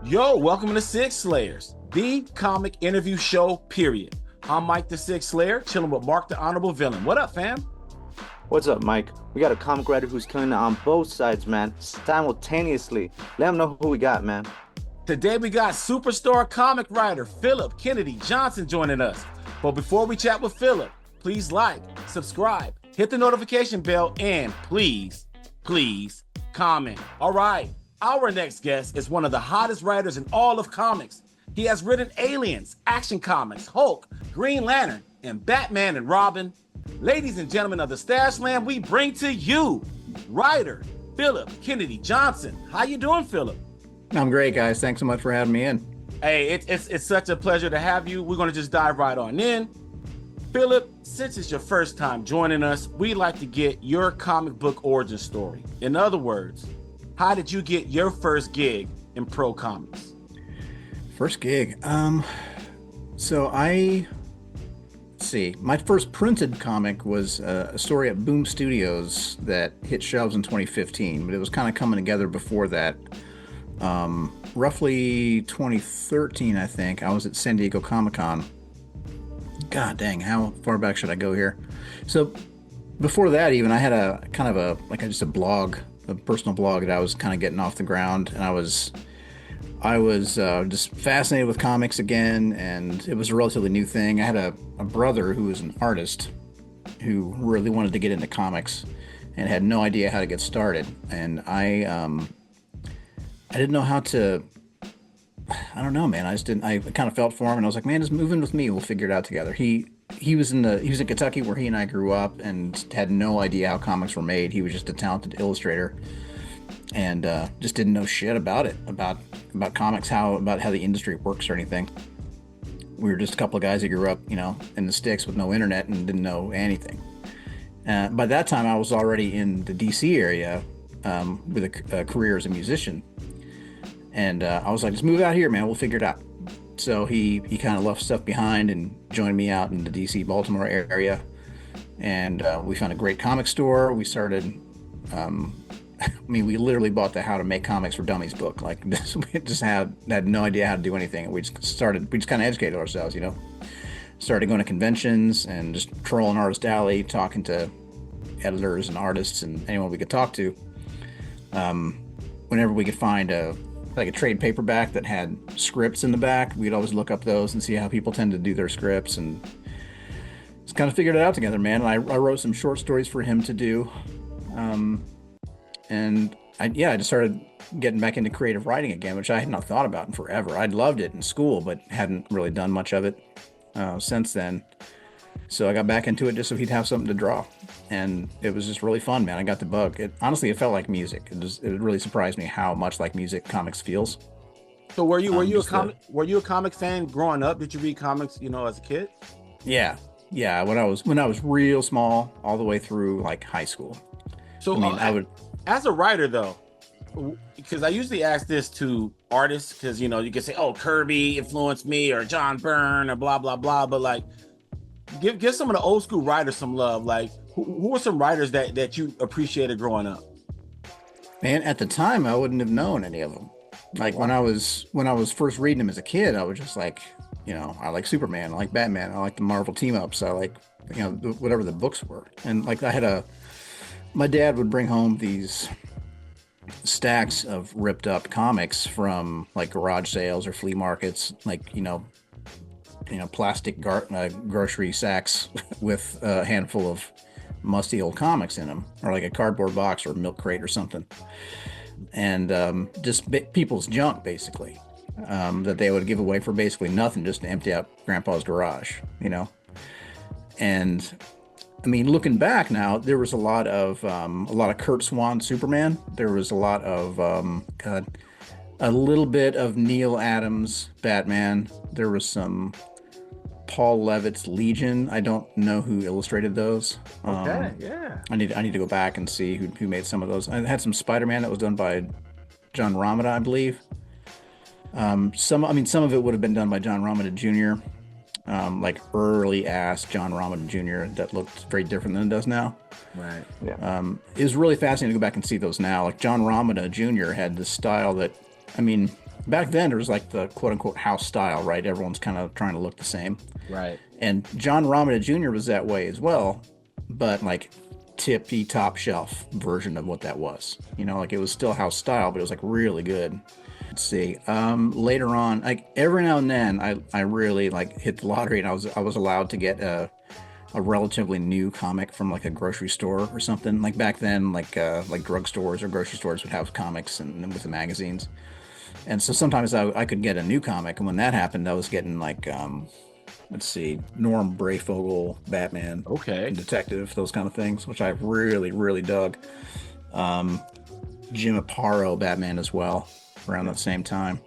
Yo, welcome to Six Slayers, the comic interview show, period. I'm Mike the Six Slayer, chilling with Mark the Honorable Villain. What up, fam? What's up, Mike? We got a comic writer who's killing it on both sides, man, simultaneously. Let them know who we got, man. Today we got superstar comic writer Phillip Kennedy Johnson joining us. But before we chat with Phillip, please like, subscribe, hit the notification bell, and please comment. All right, our next guest is one of the hottest writers in all of comics. He has written Aliens, Action Comics, Hulk, Green Lantern, and Batman and Robin. Ladies and gentlemen of the Stash Land, we bring to you writer Phillip Kennedy Johnson. How you doing, Phillip? I'm great, guys. Thanks so much for having me in. Hey, it's such a pleasure to have you. We're going to just dive right on in. Phillip, since it's your first time joining us, we'd like to get your comic book origin story. In other words, how did you get your first gig in pro comics? First gig. Let's see. My first printed comic was a story at Boom Studios that hit shelves in 2015, but it was kind of coming together before that. Roughly 2013, I think. I was at San Diego Comic-Con. God dang, how far back should I go here? So before that, even, I had a kind of just a blog, a personal blog that I was kind of getting off the ground, and I was just fascinated with comics again, and it was a relatively new thing. I had a brother who was an artist who really wanted to get into comics and had no idea how to get started, and I didn't know how to. I don't know, man. I kind of felt for him, and I was like, man, just move in with me. We'll figure it out together. He was in Kentucky, where he and I grew up, and had no idea how comics were made. He was just a talented illustrator, and just didn't know shit about it, about comics, about how the industry works or anything. We were just a couple of guys that grew up, in the sticks with no internet and didn't know anything. By that time, I was already in the DC area with a career as a musician. And I was like, just move out here, man. We'll figure it out. So he kind of left stuff behind and joined me out in the DC, Baltimore area. And we found a great comic store. We started, we literally bought the How to Make Comics for Dummies book. Like, we just had no idea how to do anything. And we just kind of educated ourselves, Started going to conventions and just trolling Artist Alley, talking to editors and artists and anyone we could talk to. Whenever we could find a trade paperback that had scripts in the back, we'd always look up those and see how people tend to do their scripts, and just kind of figured it out together, man. And I wrote some short stories for him to do, and I just started getting back into creative writing again, which I had not thought about in forever. I'd loved it in school, but hadn't really done much of it since then. So I got back into it just so he'd have something to draw, and it was just really fun, man. I got the bug. It felt like music. It really surprised me how much like music comics feels. So were you a comic fan growing up? Did you read comics, as a kid? Yeah. When I was real small, all the way through like high school. So I would, as a writer though, because I usually ask this to artists, because you can say, oh, Kirby influenced me, or John Byrne, or blah blah blah, but like, give some of the old school writers some love. Like, who are some writers that you appreciated growing up? Man, at the time, I wouldn't have known any of them. Like, when I was first reading them as a kid, I was just like, I like Superman, I like Batman, I like the Marvel team ups, I like, whatever the books were. And like, my dad would bring home these stacks of ripped up comics from like garage sales or flea markets, like, plastic grocery sacks with a handful of musty old comics in them, or like a cardboard box or a milk crate or something, and just people's junk basically, that they would give away for basically nothing, just to empty out Grandpa's garage, And looking back now, there was a lot of Kurt Swan Superman. There was a lot of a little bit of Neil Adams Batman. There was some Paul Levitt's Legion. I don't know who illustrated those. Okay, yeah. I need to go back and see who made some of those. I had some Spider-Man that was done by John Romita, I believe. Some of it would have been done by John Romita Jr. Like early ass John Romita Jr. that looked very different than it does now. Right. Yeah. It was really fascinating to go back and see those now. Like John Romita Jr. had this style that, back then there was like the quote unquote house style, right? Everyone's kind of trying to look the same. Right. And John Romita Jr. was that way as well, but like tippy top shelf version of what that was. You know, like it was still house style, but it was like really good. Let's see. Later on, like every now and then, I really like hit the lottery, and I was allowed to get a relatively new comic from like a grocery store or something. Like back then, like drugstores or grocery stores would have comics and with the magazines. And so sometimes I could get a new comic, and when that happened, I was getting like let's see, Norm Brayfogle, Batman, Okay. and Detective, those kind of things, which I really, really dug. Jim Aparo, Batman as well, around that same time.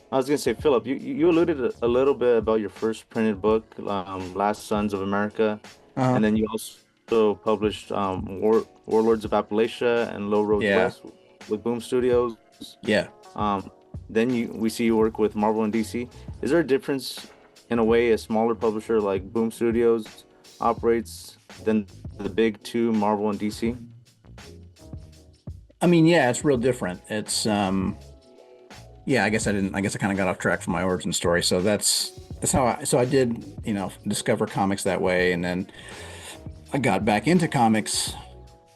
I was gonna say, Philip, you alluded a little bit about your first printed book, Last Sons of America, Uh, and then you also published Warlords of Appalachia and Low Road yeah, West with Boom Studios. yeah. Then we see you work with Marvel and DC. Is there a difference in a way a smaller publisher like Boom Studios operates than the big two, Marvel and DC? I mean, yeah, it's real different. It's yeah, I guess I didn't. I guess I kind of got off track from my origin story. So that's how I did, you know, discover comics that way, and then I got back into comics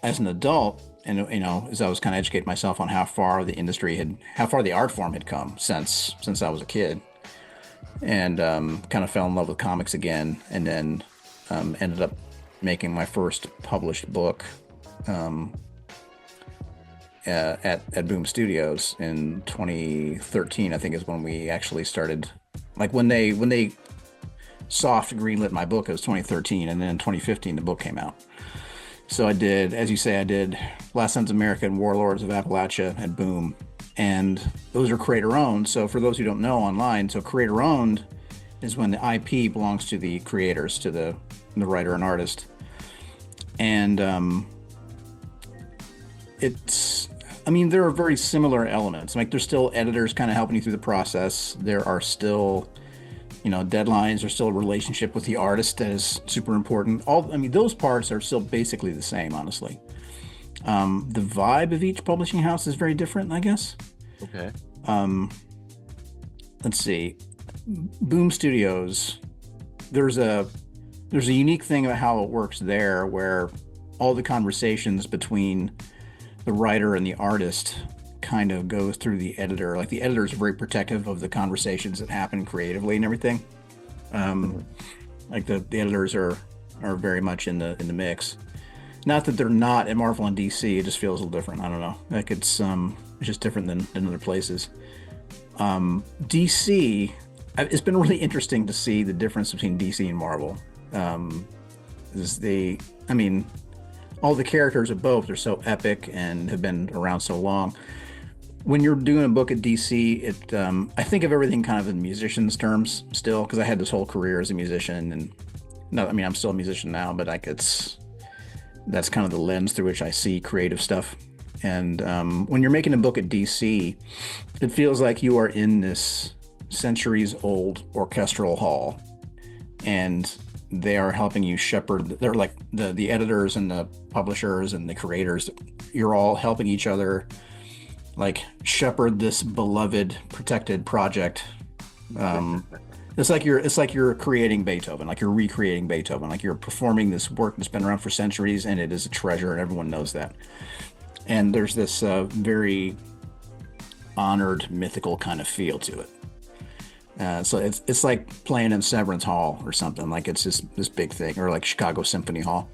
as an adult, and you know, as I was kind of educating myself on how far how far the art form had come since I was a kid, and kind of fell in love with comics again, and then ended up making my first published book. Um, at Boom Studios in 2013, I think is when we actually started. Like when they soft greenlit my book, it was 2013, and then in 2015 the book came out. So I did, as you say, I did Last Sons of America and Warlords of Appalachia at Boom, and those are creator owned. So for those who don't know online, so creator owned is when the IP belongs to the creators, to the writer and artist, and it's, I mean, there are very similar elements. Like there's still editors kind of helping you through the process. There are still, you know, deadlines. There's still a relationship with the artist that is super important. I mean, those parts are still basically the same, honestly. The vibe of each publishing house is very different, I guess. Okay. Let's see. Boom Studios, there's a unique thing about how it works there, where all the conversations between the writer and the artist kind of goes through the editor. Like the editor is very protective of the conversations that happen creatively and everything. Like the editors are very much in the mix. Not that they're not at Marvel and DC. It just feels a little different. I don't know. Like it's just different than other places. DC, it's been really interesting to see the difference between DC and Marvel. I mean, all the characters of both are so epic and have been around so long. When you're doing a book at DC, I think of everything kind of in musicians' terms still, because I had this whole career as a musician, and no, I mean I'm still a musician now, but like that's kind of the lens through which I see creative stuff. And when you're making a book at DC, it feels like you are in this centuries-old orchestral hall, and they are helping you shepherd. They're like the editors and the publishers and the creators. You're all helping each other, like shepherd this beloved, protected project. It's like you're creating Beethoven, like you're recreating Beethoven, like you're performing this work that's been around for centuries, and it is a treasure, and everyone knows that. And there's this very honored, mythical kind of feel to it. So it's like playing in Severance Hall or something. Like it's just this big thing, or like Chicago Symphony Hall.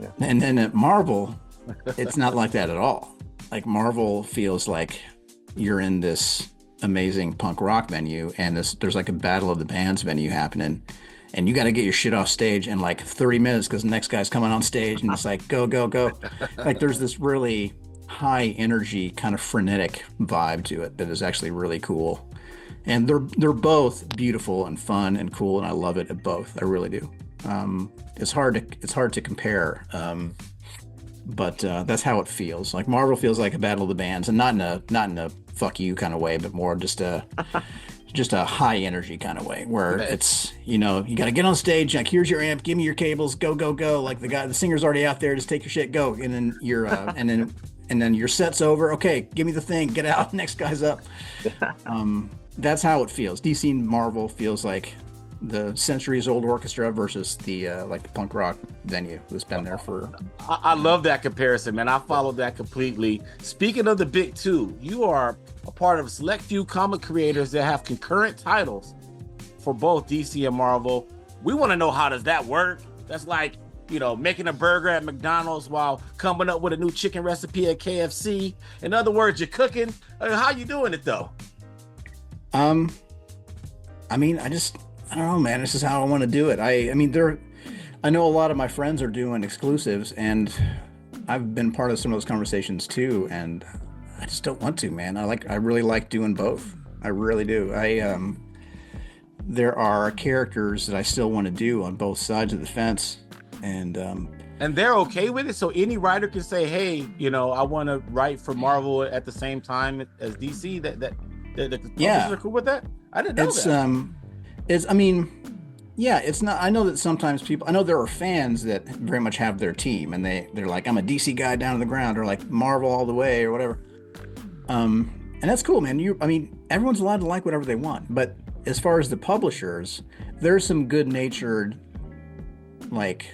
Yeah. And then at Marvel, it's not like that at all. Like Marvel feels like you're in this amazing punk rock venue, and there's like a battle of the bands venue happening, and you got to get your shit off stage in like 30 minutes because the next guy's coming on stage, and it's like go go go. Like there's this really high energy, kind of frenetic vibe to it that is actually really cool. And they're both beautiful and fun and cool, and I love it at both. I really do. It's hard to compare, but that's how it feels. Like Marvel feels like a battle of the bands, and not in a fuck you kind of way, but more just a high energy kind of way, where it's, you know, you got to get on stage, like here's your amp, give me your cables, go go go. Like the singer's already out there, just take your shit, go, and then you're and then and then your set's over. Okay, give me the thing. Get out. Next guy's up. That's how it feels. DC and Marvel feels like the centuries-old orchestra versus the like the punk rock venue that's been there for. I love that comparison, man. I follow that completely. Speaking of the big two, you are a part of a select few comic creators that have concurrent titles for both DC and Marvel. We want to know, how does that work? That's like, making a burger at McDonald's while coming up with a new chicken recipe at KFC. In other words, you're cooking. How you doing it though? I mean, I don't know, man. This is how I want to do it. I know a lot of my friends are doing exclusives, and I've been part of some of those conversations too, and I just don't want to, man. I really like doing both. I really do. There are characters that I still want to do on both sides of the fence, and they're okay with it. So any writer can say, "Hey, I want to write for Marvel at the same time as DC." That the publishers are cool with that. I didn't know that. It's not. I know that sometimes I know there are fans that very much have their team, and they're like, I'm a DC guy down to the ground, or like Marvel all the way, or whatever. And that's cool, man. Everyone's allowed to like whatever they want, but as far as the publishers, there's some good-natured, like,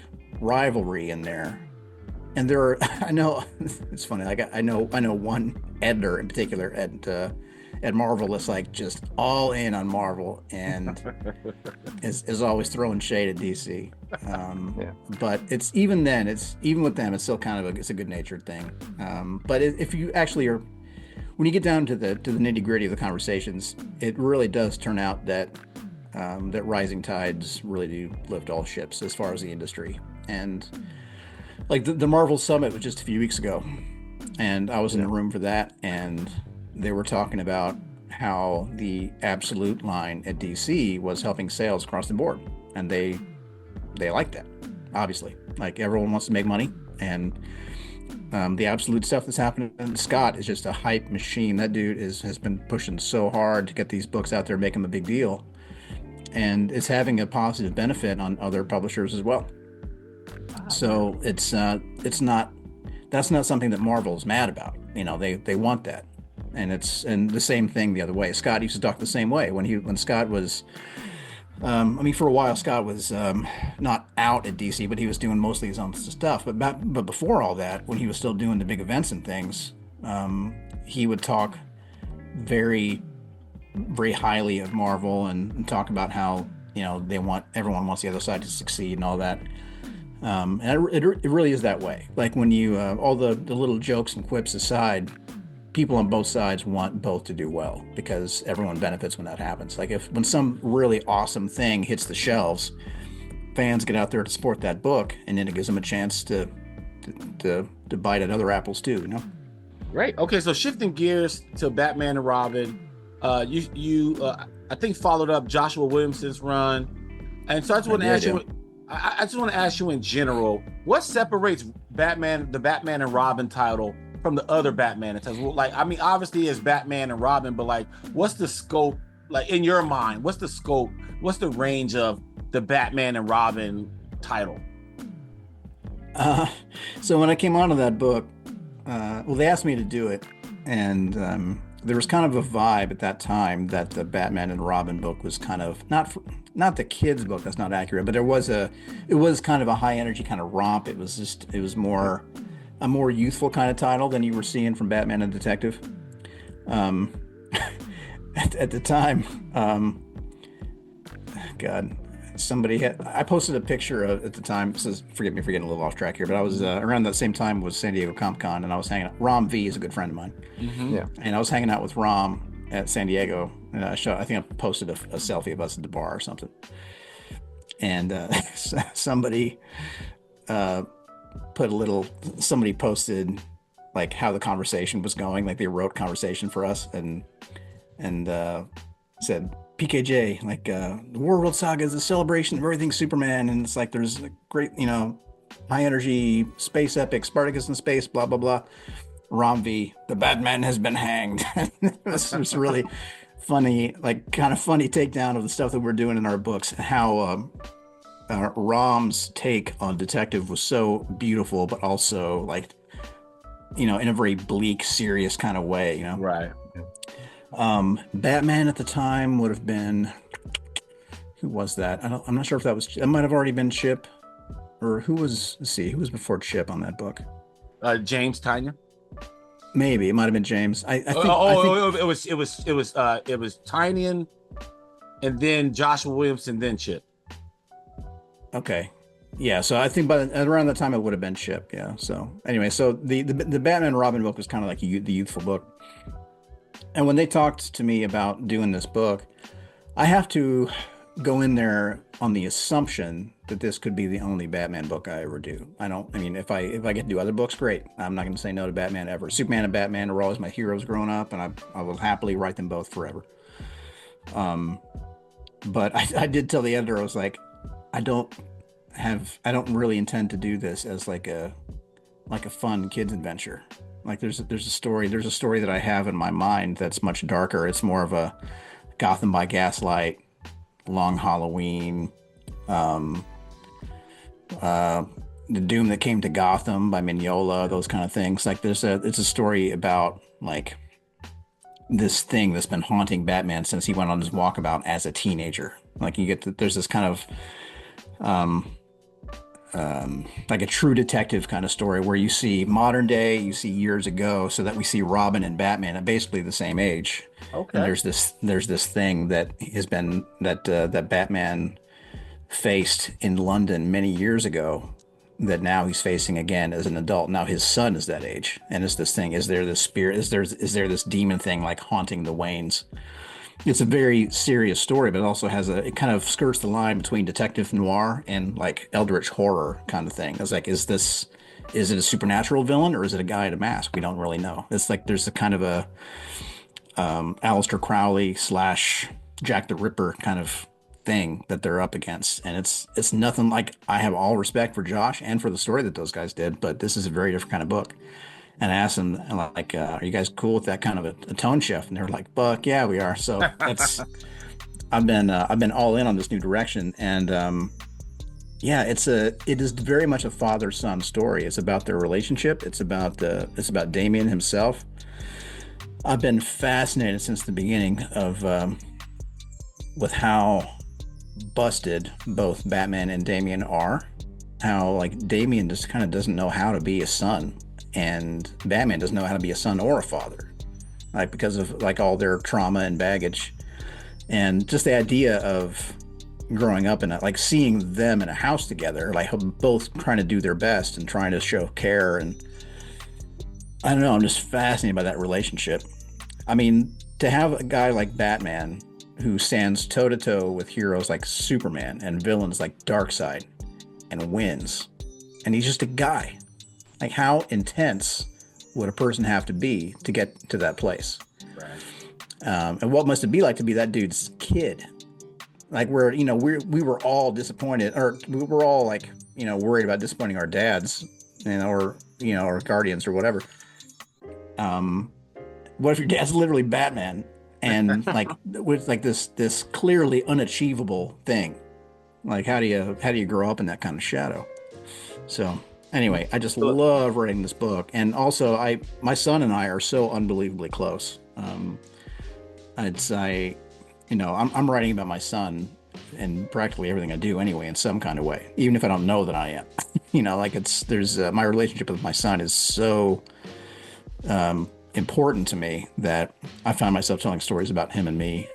rivalry in there. And there are, I know, it's funny. Like, I know one editor in particular at Marvel that's like just all in on Marvel and is always throwing shade at DC. But it's even with them, it's still kind of it's a good-natured thing. But if you actually are, when you get down to the nitty-gritty of the conversations, it really does turn out that rising tides really do lift all ships as far as the industry. And like the Marvel Summit was just a few weeks ago, and I was in the room for that, and they were talking about how the Absolute line at DC was helping sales across the board, and they like that. Obviously, like, everyone wants to make money, and the Absolute stuff that's happening. And Scott is just a hype machine. That dude has been pushing so hard to get these books out there, make them a big deal, and it's having a positive benefit on other publishers as well. So that's not something that Marvel's mad about. They want that, and the same thing the other way. Scott used to talk the same way when Scott was. For a while, Scott was not out at DC, but he was doing mostly his own stuff. But before all that, when he was still doing the big events and things, he would talk very, very highly of Marvel and talk about how everyone wants the other side to succeed and all that. And it really is that way. Like, when you all the little jokes and quips aside, people on both sides want both to do well, because everyone benefits when that happens. Like, when some really awesome thing hits the shelves, fans get out there to support that book, and then it gives them a chance to bite at other apples too. Right. Okay. So shifting gears to Batman and Robin, you I think followed up Joshua Williamson's run, and so I just want to ask you. I just want to ask you in general, what separates the Batman and Robin title from the other Batman titles? Like, obviously it's Batman and Robin, but like, what's the scope? Like, in your mind, what's the scope? What's the range of the Batman and Robin title? So when I came onto that book, they asked me to do it, and there was kind of a vibe at that time that the Batman and Robin book was kind of not the kids book. That's not accurate, but it was kind of a high energy kind of romp. It was more a more youthful kind of title than you were seeing from Batman and Detective. At the time, I posted a picture at the time. Forgive me for getting a little off track here, but I was around that same time was San Diego Comic-Con, and I was hanging out. Rom V is a good friend of mine. Mm-hmm. Yeah, and I was hanging out with Rom at San Diego, and I think I posted a selfie of us at the bar or something, and somebody posted like how the conversation was going, like they wrote conversation for us, and said, PKJ, like the Warworld Saga is a celebration of everything Superman, and it's like there's a great, high energy space epic, Spartacus in space, blah blah blah. Rom V, the Batman has been hanged. It was really funny, like kind of funny takedown of the stuff that we're doing in our books. How Rom's take on Detective was so beautiful, but also like in a very bleak, serious kind of way, Right. Batman at the time would have been, who was that? I'm not sure if that might have already been Chip, or let's see, who was before Chip on that book? James Tynion. Maybe it might have been James. I think It was Tynion, and then Joshua Williamson, then Chip. Okay. Yeah, so I think around the time it would have been Chip. Yeah. So anyway, so the Batman Robin book was kind of like the youthful book. And when they talked to me about doing this book, I have to go in there on the assumption that this could be the only Batman book I ever do. I mean, if I get to do other books, great. I'm not going to say no to Batman ever. Superman and Batman were always my heroes growing up, and I will happily write them both forever. But I did tell the editor, I was like, I don't really intend to do this as like a fun kids adventure. Like there's a story that I have in my mind that's much darker. It's more of a Gotham by Gaslight, Long Halloween, The Doom That Came to Gotham by Mignola, those kind of things. Like it's a story about like this thing that's been haunting Batman since he went on his walkabout as a teenager. Like there's this kind of like a true detective kind of story where you see modern day, you see years ago, so that we see Robin and Batman at basically the same age. Okay. And there's this thing that has been that Batman faced in London many years ago that now he's facing again as an adult. Now his son is that age, and it's this thing: is there this spirit? Is there this demon thing like haunting the Waynes? It's a very serious story, but it also it kind of skirts the line between detective noir and like eldritch horror kind of thing. It's like, is it a supernatural villain or is it a guy in a mask? We don't really know. It's like there's a kind of a Aleister Crowley / Jack the Ripper kind of thing that they're up against, and it's nothing like. I have all respect for Josh and for the story that those guys did, but this is a very different kind of book. And I asked them, like, are you guys cool with that kind of a tone shift? And they were like, "Buck, yeah, we are." So I've been all in on this new direction, and yeah, it is very much a father-son story. It's about their relationship. It's about Damian himself. I've been fascinated since the beginning of with how busted both Batman and Damian are. How like Damian just kind of doesn't know how to be a son, and Batman doesn't know how to be a son or a father, like because of like all their trauma and baggage, and just the idea of growing up in like seeing them in a house together, like both trying to do their best and trying to show care. And I don't know, I'm just fascinated by that relationship. I mean, to have a guy like Batman who stands toe to toe with heroes like Superman and villains like Darkseid and wins, and he's just a guy. Like, how intense would a person have to be to get to that place? Right. And what must it be like to be that dude's kid? Like, where, we were all disappointed, or we were all like, worried about disappointing our dads, or, or guardians or whatever. What if your dad's literally Batman and like with like this clearly unachievable thing? Like, how do you grow up in that kind of shadow? So anyway, I just love writing this book, and also my son and I are so unbelievably close. I'm writing about my son and practically everything I do anyway, in some kind of way, even if I don't know that I am. My relationship with my son is so important to me that I find myself telling stories about him and me,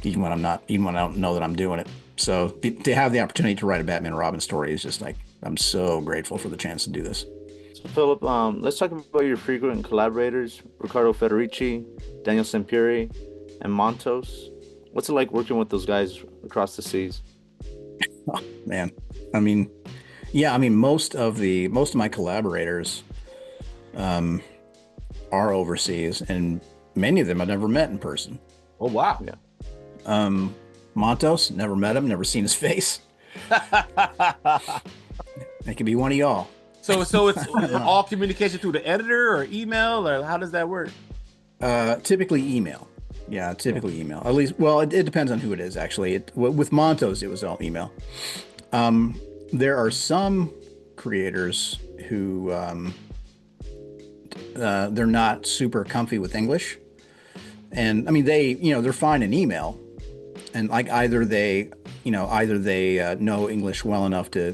even when I don't know that I'm doing it. So to have the opportunity to write a Batman and Robin story is just like, I'm so grateful for the chance to do this. So Philip, let's talk about your frequent collaborators: Riccardo Federici, Daniel Sampieri, and Montos. What's it like working with those guys across the seas? Oh, man, most of my collaborators are overseas, and many of them I've never met in person. Oh wow! Yeah. Montos, never met him, never seen his face. It could be one of y'all. So it's all communication through the editor or email, or how does that work? Typically email. Yeah, typically email. At least, well, it depends on who it is, actually. With Montos, it was all email. There are some creators who they're not super comfy with English. And I mean, they're fine in email, and like either they know English well enough to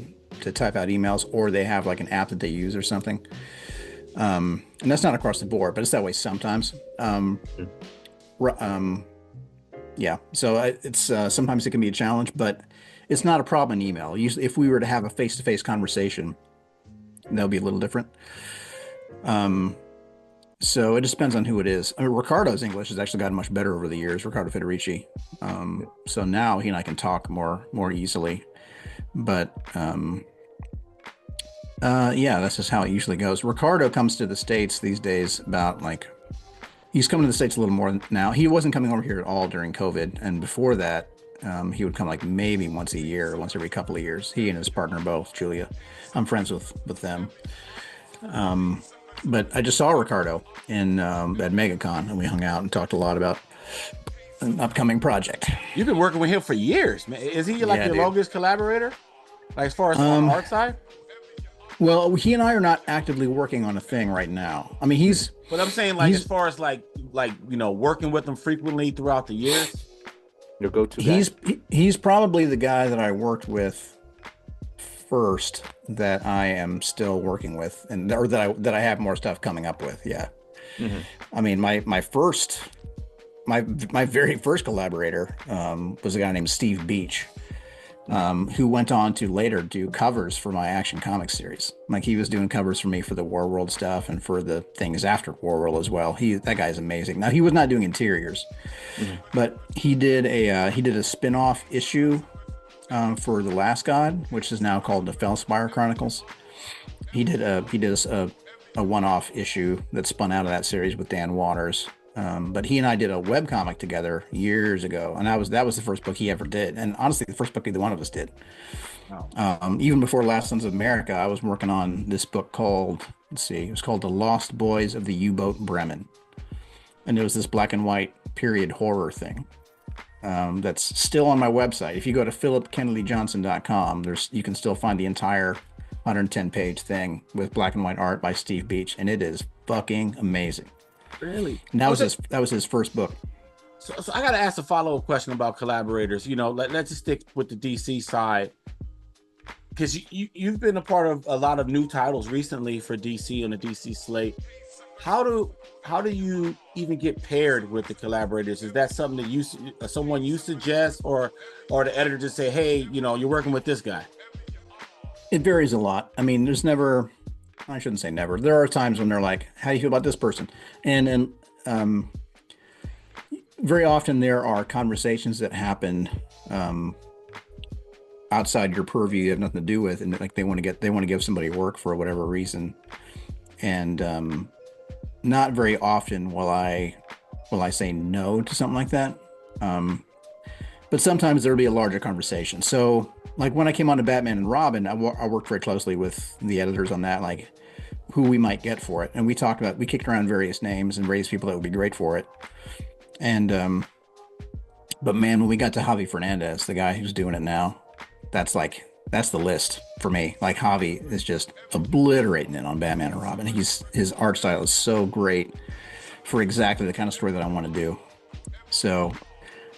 type out emails, or they have like an app that they use or something. And that's not across the board, but it's that way sometimes. Yeah. So it's sometimes it can be a challenge, but it's not a problem in email. Usually, if we were to have a face-to-face conversation, that'll be a little different. So it just depends on who it is. I mean, Ricardo's English has actually gotten much better over the years, Ricardo Federici. So now he and I can talk more easily. But yeah, that's just how it usually goes. Ricardo comes to the States these days about he's coming to the States a little more now. He wasn't coming over here at all during COVID. And before that, he would come like maybe once a year, once every couple of years. He and his partner both, Julia. I'm friends with them. But I just saw Ricardo at MegaCon, and we hung out and talked a lot about an upcoming project. You've been working with him for years, man. Is he like your longest collaborator? Like as far as on the art side? Well, he and I are not actively working on a thing right now. I mean, But I'm saying as far as like working with him frequently throughout the years. Your go-to guy? He's probably the guy that I worked with first that I am still working with, or that I have more stuff coming up with. Yeah. Mm-hmm. I mean, my very first collaborator was a guy named Steve Beach, who went on to later do covers for my Action Comics series. Like he was doing covers for me for the War World stuff and for the things after War World as well. That guy's amazing. Now he was not doing interiors, but he did a spin-off issue for The Last God, which is now called the Fellspire Chronicles. He did a one-off issue that spun out of that series with Dan Waters. But he and I did a webcomic together years ago, and that was the first book he ever did, and honestly the first book either one of us did. Oh. Even before Last Sons of America, I was working on this book called, it was called The Lost Boys of the U-Boat Bremen, and it was this black and white period horror thing. That's still on my website. If you go to phillipkennedyjohnson.com, you can still find the entire 110-page thing with black and white art by Steve Beach, and it is fucking amazing. Really? And that was his first book. So I got to ask a follow-up question about collaborators. Let's just stick with the DC side, because you've been a part of a lot of new titles recently for DC on the DC slate. How do you even get paired with the collaborators? Is that something that someone you suggest, or the editor just say, hey, you're working with this guy? It varies a lot. I mean, there's never, I shouldn't say never. There are times when they're like, how do you feel about this person? And very often there are conversations that happen outside your purview you have nothing to do with, and like they want to give somebody work for whatever reason. And not very often will I say no to something like that. But sometimes there'll be a larger conversation. So like when I came on to Batman and Robin, I worked very closely with the editors on that, like who we might get for it. And we kicked around various names and various people that would be great for it. And, but man, when we got to Javi Fernandez, the guy who's doing it now, that's the list for me. Like Javi is just obliterating it on Batman and Robin. His art style is so great for exactly the kind of story that I want to do. So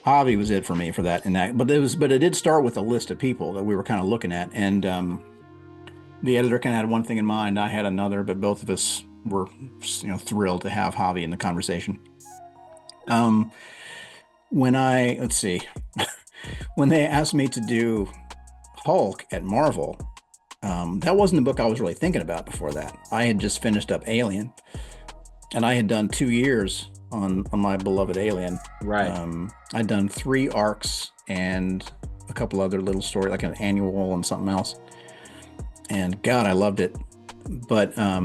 Javi was it for me for that. But it did start with a list of people that we were kind of looking at. And, the editor kind of had one thing in mind. I had another, but both of us were, thrilled to have Javi in the conversation. When they asked me to do Hulk at Marvel, that wasn't the book I was really thinking about before that. I had just finished up Alien, and I had done 2 years on my beloved Alien. Right. I'd done 3 arcs and a couple other little stories, like an annual and something else. And God, I loved it. But I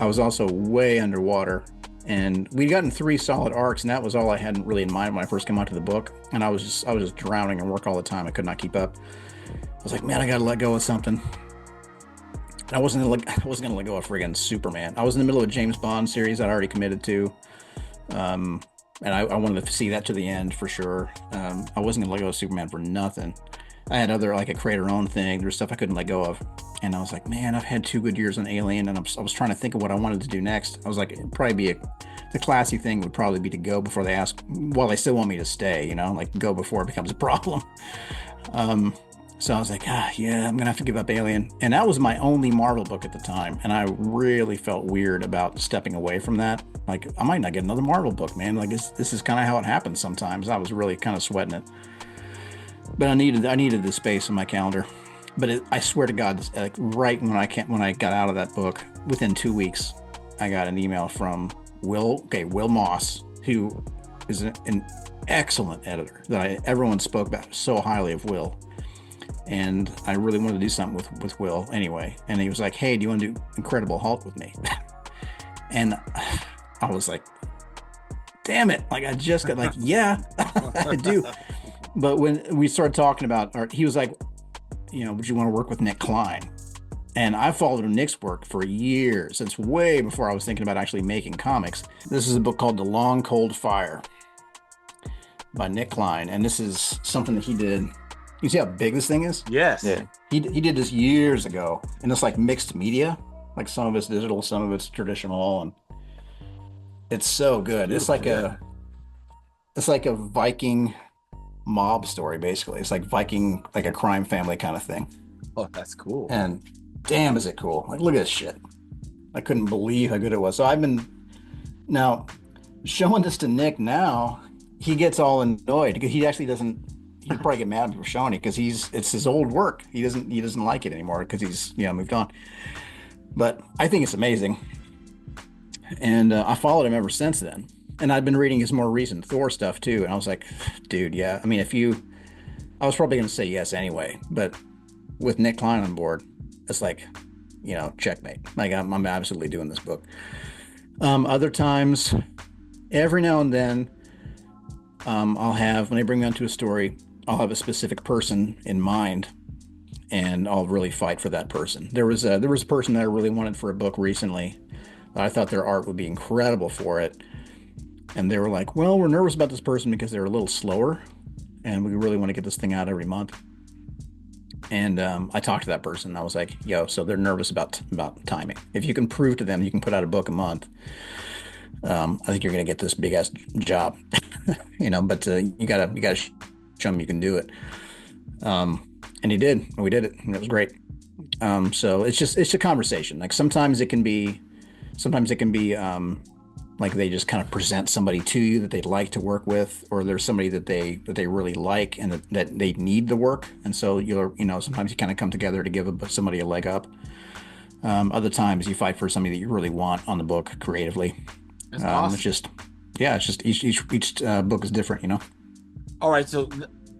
was also way underwater. And we'd gotten 3 solid arcs, and that was all I had really in mind when I first came onto the book. And I was just drowning in work all the time. I could not keep up. I was like, man, I gotta let go of something. And I wasn't gonna let go of friggin' Superman. I was in the middle of a James Bond series I'd already committed to. And I wanted to see that to the end for sure. I wasn't gonna let go of Superman for nothing. I had other like a creator own thing. There's stuff I couldn't let go of. And I was like, man, I've had 2 good years on Alien, and I was trying to think of what I wanted to do next. I was like, it'd probably be the classy thing would probably be to go before they ask, well, they still want me to stay, like go before it becomes a problem. Um, so I was like, yeah, I'm gonna have to give up Alien. And that was my only Marvel book at the time. And I really felt weird about stepping away from that. Like, I might not get another Marvel book, man. Like, this is kind of how it happens sometimes. I was really kind of sweating it. But I needed the space in my calendar. But I swear to God, like right when I got out of that book, within 2 weeks, I got an email from Will Moss, who is an excellent editor that everyone spoke about so highly of Will. And I really wanted to do something with Will anyway. And he was like, hey, do you want to do Incredible Hulk with me? And I was like, damn it. Like, I just got like, yeah, I do. But when we started talking about art, he was like, would you want to work with Nick Klein? And I followed Nick's work for years. Since way before I was thinking about actually making comics. This is a book called The Long Cold Fire by Nick Klein. And this is something that he did. You see how big this thing is? Yes. Yeah. He did this years ago. And it's like mixed media. Like some of it's digital, some of it's traditional. And it's so good. It's like a Viking mob story, basically. It's like Viking, like a crime family kind of thing. Oh, that's cool. And damn, is it cool. Like, look at this shit. I couldn't believe how good it was. So I've been now showing this to Nick now. He gets all annoyed because he actually doesn't. He'd probably get mad at me for showing it because it's his old work. He doesn't like it anymore because he's moved on. But I think it's amazing, and I followed him ever since then. And I've been reading his more recent Thor stuff too, and I was like, dude, yeah. I mean, I was probably going to say yes anyway, but with Nick Klein on board, it's like, checkmate. Like, I'm absolutely doing this book. Other times, every now and then, I'll have, when they bring me onto a story, I'll have a specific person in mind, and I'll really fight for that person. There was a person that I really wanted for a book recently. I thought their art would be incredible for it. And they were like, well, we're nervous about this person because they're a little slower, and we really want to get this thing out every month. And I talked to that person, and I was like, yo, so they're nervous about timing. If you can prove to them you can put out a book a month, I think you're going to get this big ass job. But you gotta show them you can do it. And he did, and we did it, and it was great. So it's a conversation. Like, sometimes it can be like they just kind of present somebody to you that they'd like to work with, or there's somebody that they really like and that they need the work, and so sometimes you kind of come together to give somebody a leg up. Other times you fight for somebody that you really want on the book creatively. That's awesome. It's just each book is different. All right, so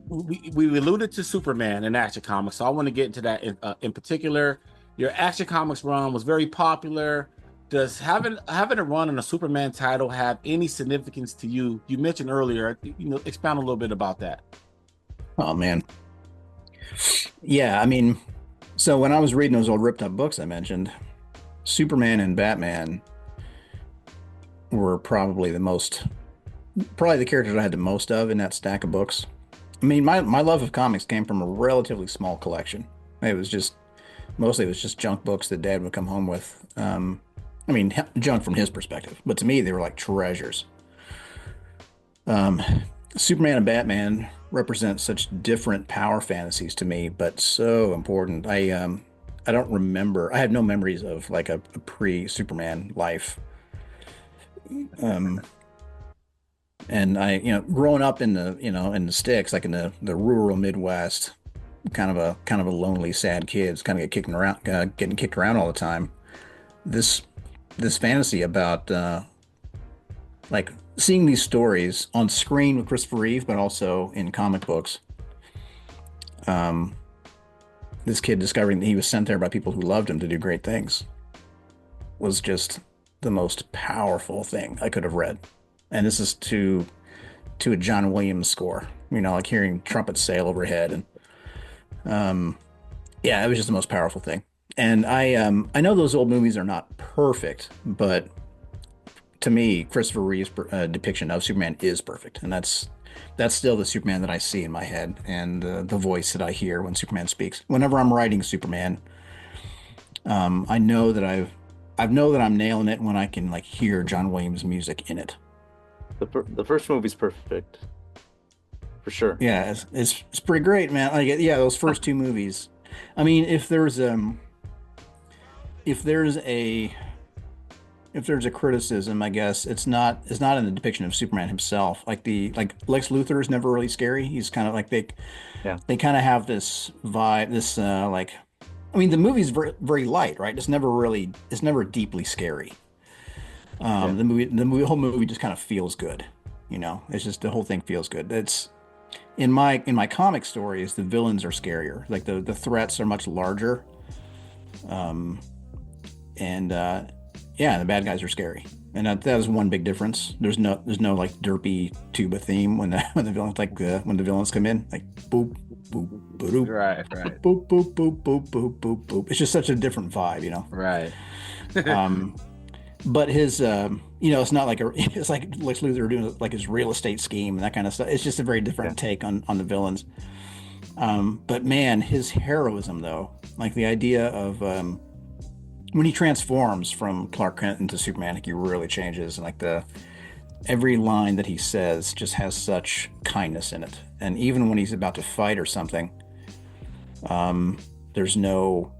we alluded to Superman in Action Comics, so I want to get into that in particular. Your Action Comics run was very popular. Does having a run on a Superman title have any significance to you? You mentioned earlier, expound a little bit about that. Oh man, yeah. I mean, so when I was reading those old ripped up books I mentioned, Superman and Batman were probably the characters I had the most of in that stack of books. I mean, my love of comics came from a relatively small collection. It was just junk books that Dad would come home with. I mean, junk from his perspective, but to me, they were like treasures. Superman and Batman represent such different power fantasies to me, but so important. I don't remember. I have no memories of like a pre-Superman life. And I, growing up in the sticks, like in the rural Midwest, kind of a lonely, sad kid, kind of getting kicked around all the time. This fantasy about like seeing these stories on screen with Christopher Reeve, but also in comic books. This kid discovering that he was sent there by people who loved him to do great things was just the most powerful thing I could have read. And this is to a John Williams score, like hearing trumpets sail overhead. And yeah, it was just the most powerful thing. And I know those old movies are not perfect, but to me, Christopher Reeve's depiction of Superman is perfect. And that's that's still the Superman that I see in my head, and the voice that I hear when Superman speaks. Whenever I'm writing Superman, I know that I know that I'm nailing it when I can like hear John Williams music in it. The first movie's perfect for sure. Yeah, it's pretty great, man. Like yeah, those first two movies. I mean, if there's a if there's a criticism, I guess it's not in the depiction of Superman himself. Like Lex Luthor is never really scary. He's kind of like Yeah, they kind of have this vibe, this like I mean the movie's very light, right? It's never deeply scary. yeah, The whole movie just kind of feels good, you know. It's just the whole thing feels good. It's in my comic stories, the villains are scarier. Like the threats are much larger. Um, and yeah, the bad guys are scary, and that is one big difference. There's no like derpy tuba theme when the when the villains when the villains come in like boop boop boop Right, right, boop boop boop boop boop boop boop. It's just such a different vibe, you know. right. Um, but his it's not like it's like Lex Luthor doing like his real estate scheme and that kind of stuff. It's just a very yeah. different take on the villains. But man, his heroism though, like the idea of when he transforms from Clark Kent into Superman, like he really changes, and like the every line that he says just has such kindness in it. And even when he's about to fight or something, um, there's no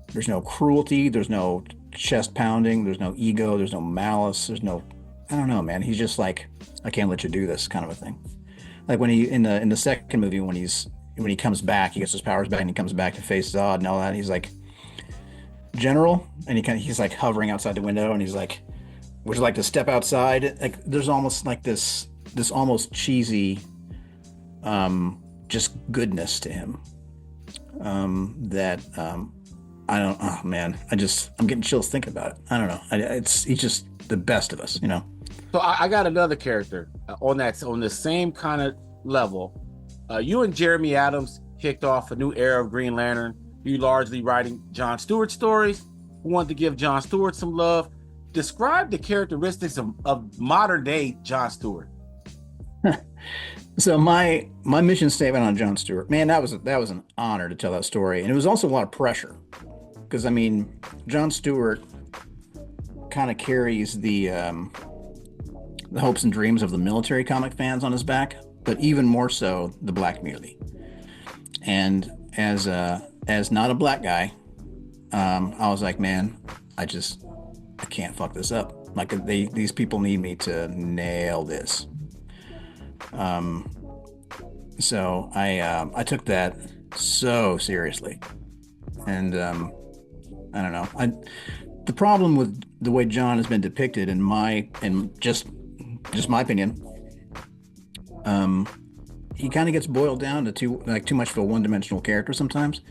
cruelty, there's no chest pounding, there's no ego, there's no malice, there's no I don't know, man. He's just like I can't let you do this kind of a thing. Like when he in the second movie when he comes back, he gets his powers back and he comes back to face Zod and all that. He's like General, and he's like hovering outside the window, and he's like, "Would you like to step outside?" Like there's almost like this almost cheesy, just goodness to him. That I don't. Oh man, I'm getting chills thinking about it. I don't know. He's just the best of us, you know. So I got another character on the same kind of level. You and Jeremy Adams kicked off a new era of Green Lantern. You largely writing John Stewart stories. We wanted to give John Stewart some love. Describe the characteristics of modern day John Stewart. So my mission statement on John Stewart, man, that was an honor to tell that story, and it was also a lot of pressure because I mean John Stewart kind of carries the hopes and dreams of the military comic fans on his back, but even more so the black community. And as not a black guy, I was like, man, I can't fuck this up. Like these people need me to nail this. So I took that so seriously, and I don't know. The problem with the way John has been depicted in just my opinion, he kind of gets boiled down to too much of a one-dimensional character sometimes.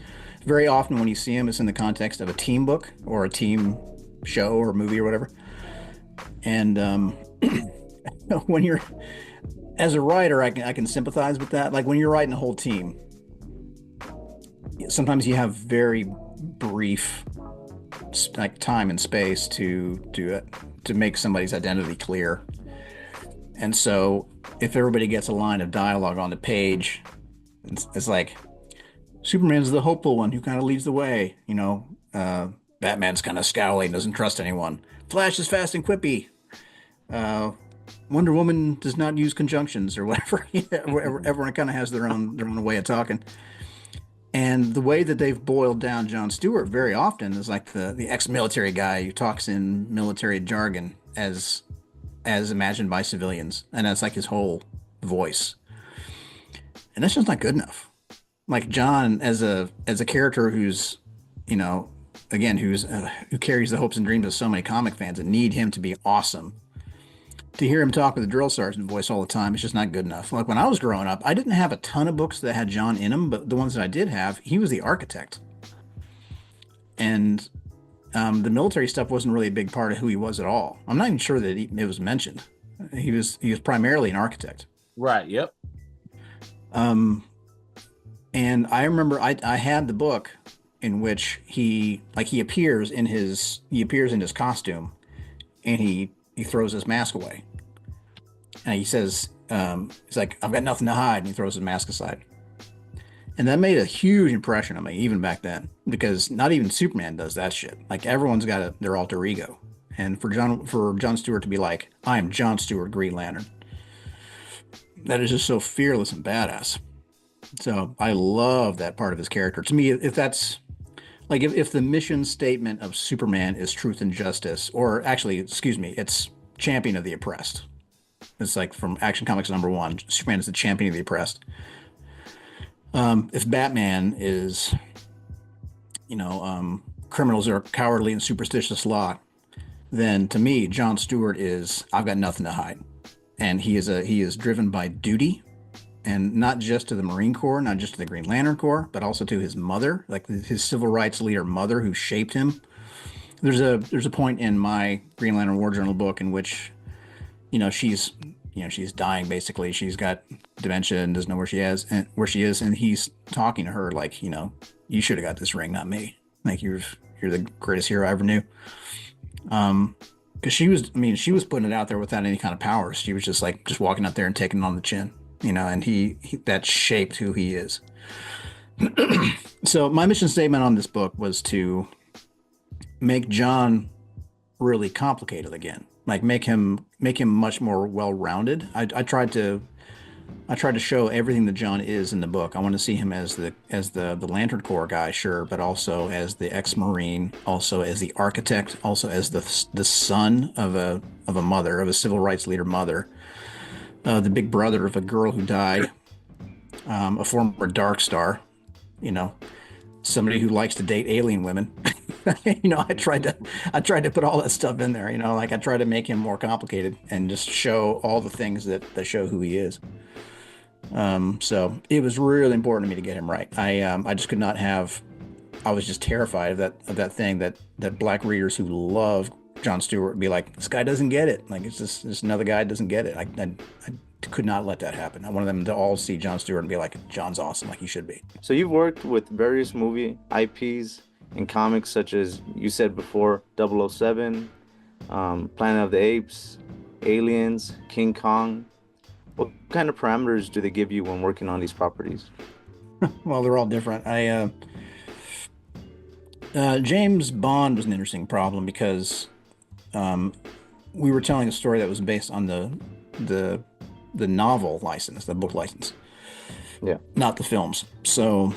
Very often when you see him, it's in the context of a team book or a team show or movie or whatever. And when you're as a writer, I can sympathize with that. Like when you're writing a whole team, sometimes you have very brief like time and space to make somebody's identity clear. And so if everybody gets a line of dialogue on the page, it's like Superman's the hopeful one who kind of leads the way, you know. Batman's kind of scowling, doesn't trust anyone. Flash is fast and quippy. Wonder Woman does not use conjunctions or whatever. Everyone kind of has their own way of talking. And the way that they've boiled down John Stewart very often is like the ex-military guy who talks in military jargon as imagined by civilians, and that's like his whole voice. And that's just not good enough. Like John as a character who's, you know, again who carries the hopes and dreams of so many comic fans and need him to be awesome. To hear him talk with a drill sergeant voice all the time, it's just not good enough. Like when I was growing up, I didn't have a ton of books that had John in them, but the ones that I did have, he was the architect. And the military stuff wasn't really a big part of who he was at all. I'm not even sure that it was mentioned. He was primarily an architect. Right. Yep. And I remember I had the book in which he appears in his costume, and he throws his mask away, and he says He's like, I've got nothing to hide, and he throws his mask aside. And that made a huge impression on me, even back then, because not even Superman does that shit. Like everyone's got their alter ego, and for John Stewart to be like, I am John Stewart, Green Lantern, that is just so fearless and badass. So I love that part of his character. To me, if that's like if the mission statement of Superman is truth and justice, or actually, excuse me, it's champion of the oppressed. It's like from Action Comics #1, Superman is the champion of the oppressed. If Batman is, criminals are cowardly and superstitious lot, then to me, John Stewart is I've got nothing to hide, and he is driven by duty, and not just to the Marine Corps, not just to the Green Lantern Corps, but also to his mother, like his civil rights leader mother who shaped him. There's a point in my Green Lantern War Journal book in which, she's dying basically. She's got dementia and doesn't know where she is, and he's talking to her like, you should have got this ring, not me. Like you're the greatest hero I ever knew. Because she was putting it out there without any kind of powers. She was just walking out there and taking it on the chin, and he that shaped who he is. So my mission statement on this book was to make John really complicated again. Like make him much more well-rounded. I tried to show everything that John is in the book. I want to see him as the Lantern Corps guy, sure, but also as the ex-Marine, also as the architect, also as the son of a civil rights leader mother, the big brother of a girl who died, a former Dark Star, somebody who likes to date alien women. I tried to put all that stuff in there, like I tried to make him more complicated and just show all the things that show who he is. So it was really important to me to get him right. I just could not have, I was just terrified of that thing that black readers who love John Stewart would be like, this guy doesn't get it. Like it's just this another guy doesn't get it. I could not let that happen. I wanted them to all see John Stewart and be like, John's awesome, like he should be. So you've worked with various movie IPs in comics, such as you said before, 007, Planet of the Apes, Aliens, King Kong. What kind of parameters do they give you when working on these properties? Well, they're all different. James Bond was an interesting problem because we were telling a story that was based on the novel license, the book license, not the films. So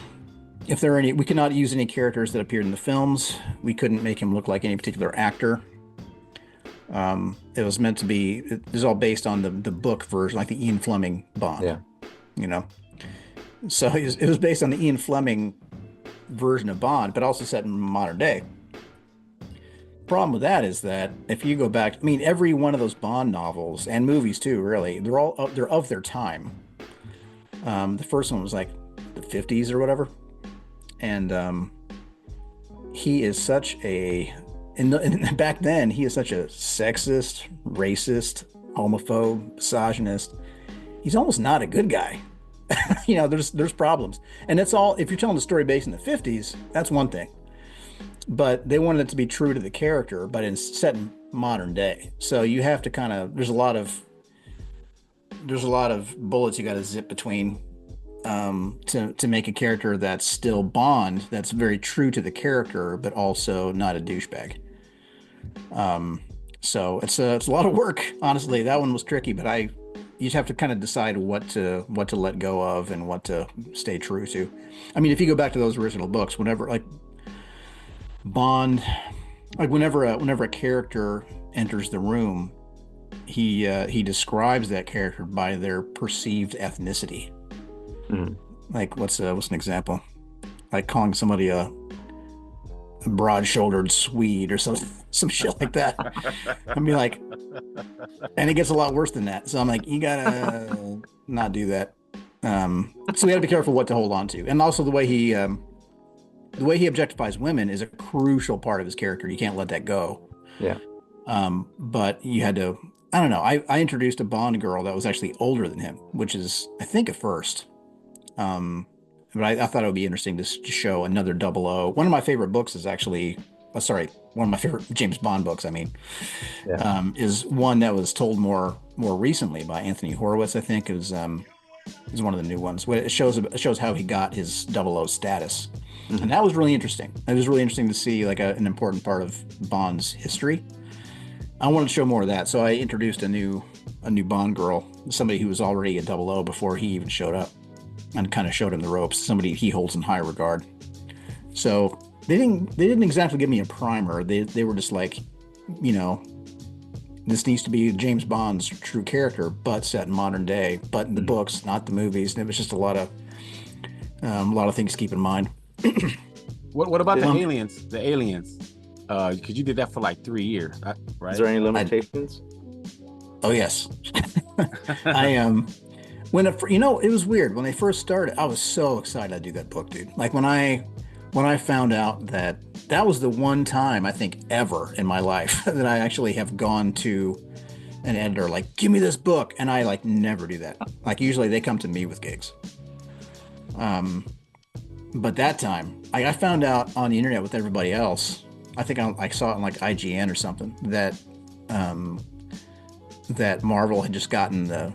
if there are any, we could not use any characters that appeared in the films. We couldn't make him look like any particular actor. It was meant to be, it was all based on the book version, like the Ian Fleming Bond. Yeah. So it was based on the Ian Fleming version of Bond, but also set in modern day. Problem with that is that if you go back, every one of those Bond novels and movies too, really, they're of their time. The first one was like the 50s or whatever. And he is such back then, he is such a sexist, racist, homophobe, misogynist. He's almost not a good guy. There's problems. And that's all, if you're telling the story based in the 50s, that's one thing. But they wanted it to be true to the character, but set in modern day. So you have to there's a lot of bullets you got to zip between to make a character that's still Bond, that's very true to the character, but also not a douchebag. So it's a lot of work, honestly. That one was tricky, but you just have to kind of decide what to let go of and what to stay true to. If you go back to those original books, whenever like Bond, like whenever a character enters the room, he describes that character by their perceived ethnicity. Mm-hmm. Like what's an example? Like calling somebody a broad-shouldered Swede or some shit like that. I'd be like, and it gets a lot worse than that. So I'm like, you gotta not do that. So we gotta be careful what to hold on to, and also the way he objectifies women is a crucial part of his character. You can't let that go. Yeah. But you had to. I don't know. I introduced a Bond girl that was actually older than him, which is, I think, a first. But I thought it would be interesting to show another 00. One of my favorite books is actually sorry, one of my favorite James Bond books. I mean, Yeah. is one that was told more recently by Anthony Horowitz. I think is one of the new ones. Where it shows how he got his double O status, and Hmm. that was really interesting. It was really interesting to see like an important part of Bond's history. I wanted to show more of that, so I introduced a new Bond girl, somebody who was already a double O before he even showed up, and kind of showed him the ropes. Somebody he holds in high regard. So they didn't exactly give me a primer. They were just like, you know, this needs to be James Bond's true character, but set in modern day, but in the books, not the movies. And it was just a lot of things to keep in mind. What about the Yeah. aliens? The aliens, because you did that for like 3 years, right? Is there any limitations? Oh yes, I when it, you know, it was weird when they first started. I was so excited to do that book, dude. Like when I found out that that was the one time I think ever in my life that I actually have gone to an editor like, give me this book, and I like never do that. Like usually they come to me with gigs. But that time I found out on the internet with everybody else. I think I saw it on like IGN or something that um, that Marvel had just gotten the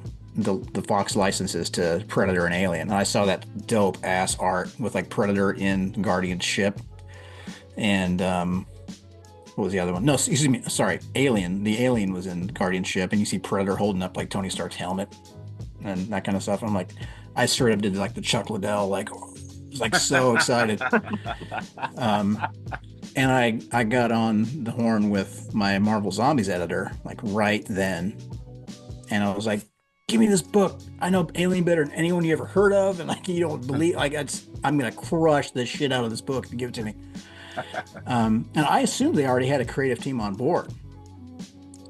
Fox licenses to Predator and Alien. And I saw that dope ass art with like Predator in Guardian's ship and what was the other one? No, excuse me, sorry, Alien. The Alien was in Guardian's ship, and you see Predator holding up like Tony Stark's helmet and that kind of stuff. I'm like, I straight up did like the Chuck Liddell, like was like so excited. Um, and I got on the horn with my Marvel Zombies editor like right then, and I was like, "Give me this book. I know Alien better than anyone you ever heard of, and like you don't believe like I'm gonna crush the shit out of this book if you give it to me." And I assumed they already had a creative team on board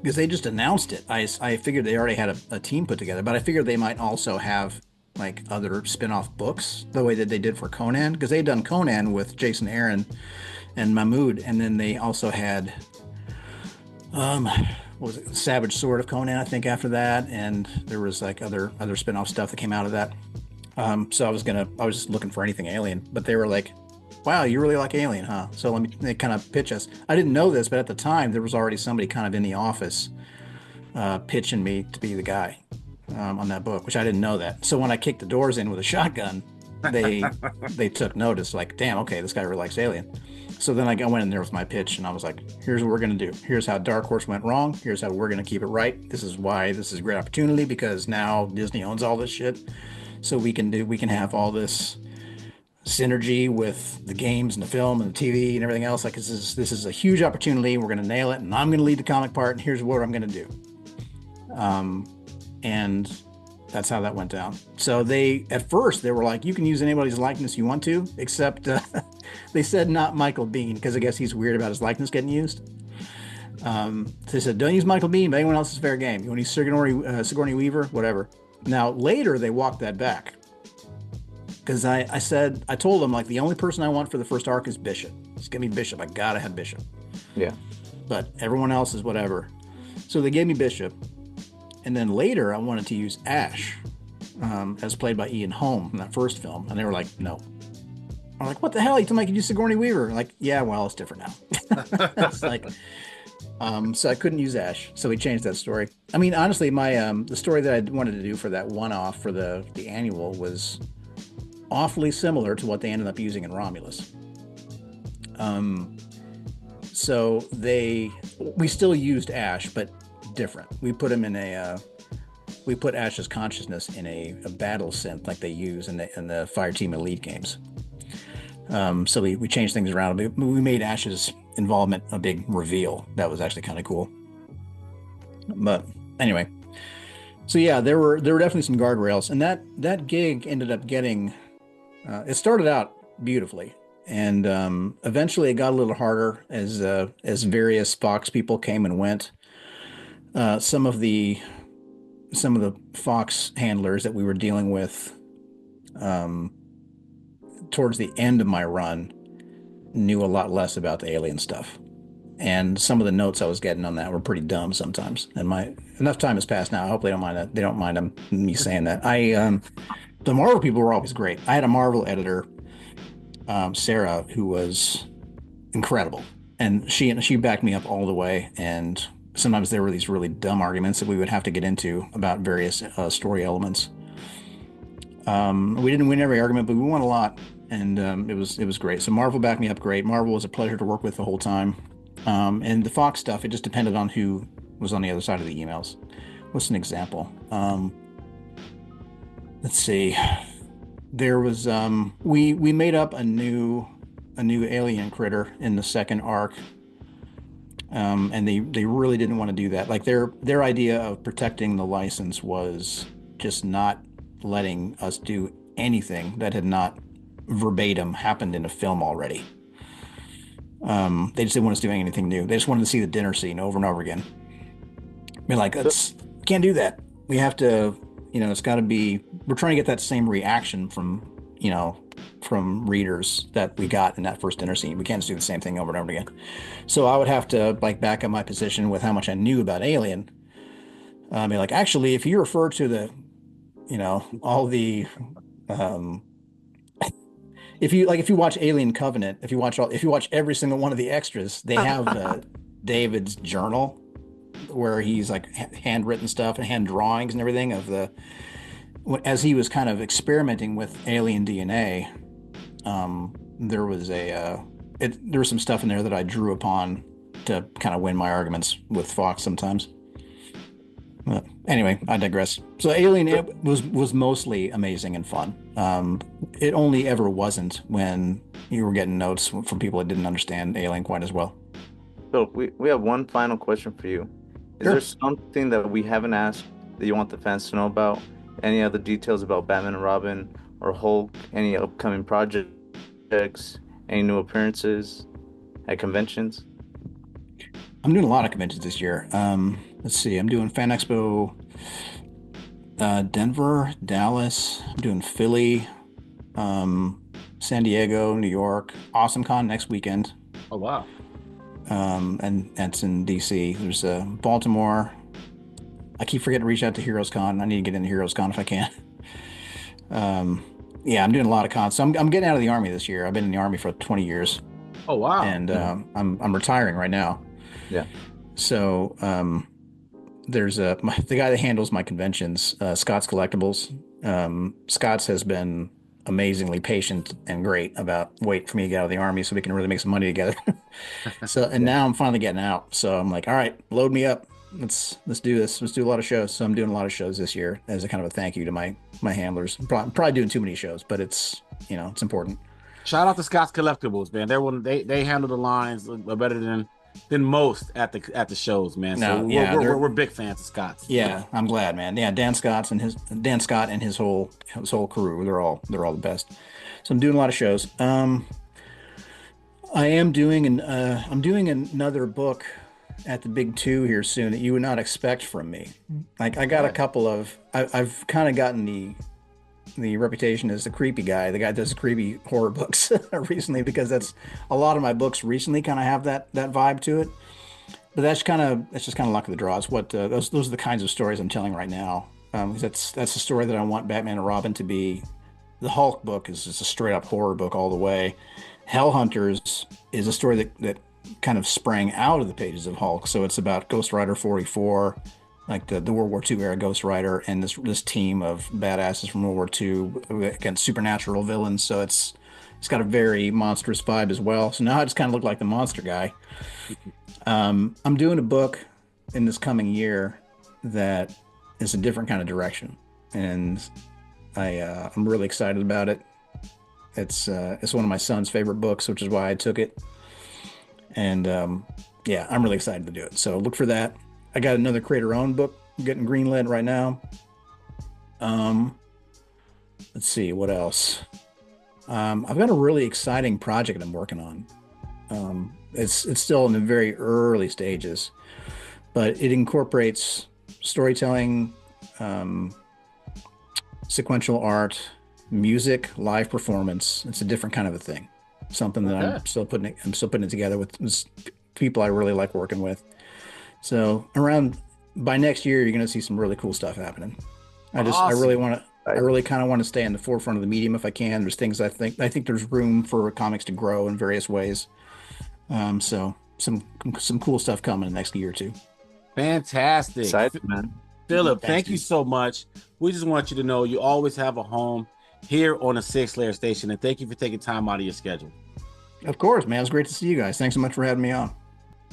because they just announced it. I figured they already had a team put together, but I figured they might also have like other spin-off books the way that they did for Conan, because they'd done Conan with Jason Aaron and Mahmood, and then they also had what was it, Savage Sword of Conan, I think, after that, and there was like other spin-off stuff that came out of that. So I was just looking for anything Alien, but they were like, wow, you really like Alien, huh? So they kind of pitch us. I didn't know this, but at the time there was already somebody kind of in the office pitching me to be the guy on that book, which I didn't know that. So when I kicked the doors in with a shotgun, they took notice, like, damn, okay, this guy really likes Alien. So then I went in there with my pitch, and I was like, here's what we're gonna do. Here's how Dark Horse went wrong. Here's how we're gonna keep it right. This is why this is a great opportunity, because now Disney owns all this shit, so we can have all this synergy with the games and the film and the TV and everything else. Like this is a huge opportunity. We're gonna nail it, and I'm gonna lead the comic part. And here's what I'm gonna do. And that's how that went down. So at first they were like, you can use anybody's likeness you want to, except they said not Michael Biehn, because I guess he's weird about his likeness getting used. So they said, don't use Michael Biehn, but anyone else is fair game. You want to use Sigourney Weaver, whatever. Now later they walked that back, because I told them, like, the only person I want for the first arc is Bishop. It's gonna be Bishop. I gotta have Bishop. Yeah. But everyone else is whatever. So they gave me Bishop, and then later I wanted to use Ash, as played by Ian Holm in that first film, and they were like, no. I'm like, what the hell? You told me I could use Sigourney Weaver. Like, yeah, well, it's different now. It's like, so I couldn't use Ash, so we changed that story. I mean, honestly, my the story that I wanted to do for that one-off for the annual was awfully similar to what they ended up using in Romulus. So we still used Ash, but different. We put him in we put Ash's consciousness in a battle synth like they use in the Fireteam Elite games. So we changed things around. We made Ash's involvement a big reveal. That was actually kind of cool. But anyway, so yeah, there were definitely some guardrails, and that gig ended up getting. It started out beautifully, and eventually it got a little harder as various Fox people came and went. Some of the Fox handlers that we were dealing with towards the end of my run knew a lot less about the Alien stuff, and some of the notes I was getting on that were pretty dumb sometimes. And enough time has passed now. I hope they don't mind that. They don't mind me saying that. The Marvel people were always great. I had a Marvel editor, Sarah, who was incredible. and she backed me up all the way. And sometimes there were these really dumb arguments that we would have to get into about various story elements. We didn't win every argument, but we won a lot, and it was great. So Marvel backed me up great. Marvel was a pleasure to work with the whole time. And the Fox stuff, it just depended on who was on the other side of the emails. What's an example? Let's see. There was we made up a new alien critter in the second arc. And they really didn't want to do that. Like their idea of protecting the license was just not letting us do anything that had not verbatim happened in a film already. They just didn't want us doing anything new. They just wanted to see the dinner scene over and over again. Be like, can't do that. We have to, it's got to be. We're trying to get that same reaction from readers that we got in that first dinner scene. We can't just do the same thing over and over again. So I would have to like back up my position with how much I knew about Alien. Be like, actually, if you refer to the, all the, if you watch Alien Covenant, if you watch every single one of the extras, they have David's journal where he's like handwritten stuff and hand drawings and everything of the, as he was kind of experimenting with alien DNA. There was there was some stuff in there that I drew upon to kind of win my arguments with Fox sometimes. But anyway, I digress. So Alien was mostly amazing and fun. It only ever wasn't when you were getting notes from people that didn't understand Alien quite as well. So we have one final question for you. Is Sure. there something that we haven't asked that you want the fans to know about? Any other details about Batman and Robin or Hulk? Any upcoming projects? Any new appearances at conventions? I'm doing a lot of conventions this year. Let's see. I'm doing Fan Expo, Denver, Dallas. I'm doing Philly, San Diego, New York. AwesomeCon next weekend. Oh wow. And that's in DC. There's Baltimore. I keep forgetting to reach out to Heroes Con. I need to get into Heroes Con if I can. Yeah, I'm doing a lot of cons. So I'm getting out of the Army this year. I've been in the Army for 20 years, Oh wow. and I'm retiring right now. Yeah. So there's the guy that handles my conventions, Scott's Collectibles. Scott's has been amazingly patient and great about waiting for me to get out of the Army so we can really make some money together. Now I'm finally getting out. So I'm like, all right, load me up. Let's do this. Let's do a lot of shows. So I'm doing a lot of shows this year as a kind of a thank you to my handlers. I'm probably doing too many shows, but it's it's important. Shout out to Scott's Collectibles, man. They handle the lines better than most at the shows, man. So we're big fans of Scott's. Yeah, I'm glad, man. Yeah, Dan Scott and his whole crew. They're all the best. So I'm doing a lot of shows. I am doing I'm doing another book at the Big Two here soon that you would not expect from me. Like I got a couple of I've kind of gotten the reputation as the creepy guy, the guy that does creepy horror books recently, because that's a lot of my books recently kind of have that vibe to it. But that's just kind of luck of the draw. It's what those are the kinds of stories I'm telling right now. That's the story that I want Batman and Robin to be. The Hulk book is just a straight up horror book all the way. Hellhunters is a story that kind of sprang out of the pages of Hulk. So it's about Ghost Rider 44, like the World War II era Ghost Rider, and this team of badasses from World War II against supernatural villains. So it's got a very monstrous vibe as well. So now I just kind of look like the monster guy. I'm doing a book in this coming year that is a different kind of direction, and I'm really excited about it. It's one of my son's favorite books, which is why I took it. And yeah, I'm really excited to do it. So look for that. I got another creator-owned book getting greenlit right now. Let's see what else. I've got a really exciting project I'm working on. It's still in the very early stages, but it incorporates storytelling, sequential art, music, live performance. It's a different kind of a thing. Something that I'm still putting it together with people I really like working with. So by next year, you're going to see some really cool stuff happening. I really kind of want to stay in the forefront of the medium if I can. There's things I think there's room for comics to grow in various ways. So some cool stuff coming in the next year or two. Fantastic. Excited, man. Phillip, Thanks, thank you dude. so much. We just want you to know you always have a home here on the Six Layer Station, and thank you for taking time out of your schedule. Of course, man. It was great to see you guys. Thanks so much for having me on.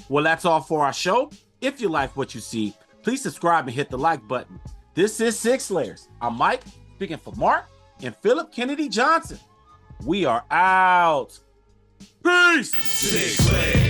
Well, that's all for our show. If you like what you see, please subscribe and hit the like button. This is Six Layers. I'm Mike, speaking for Mark and Phillip Kennedy Johnson. We are out. Peace. Six Layers.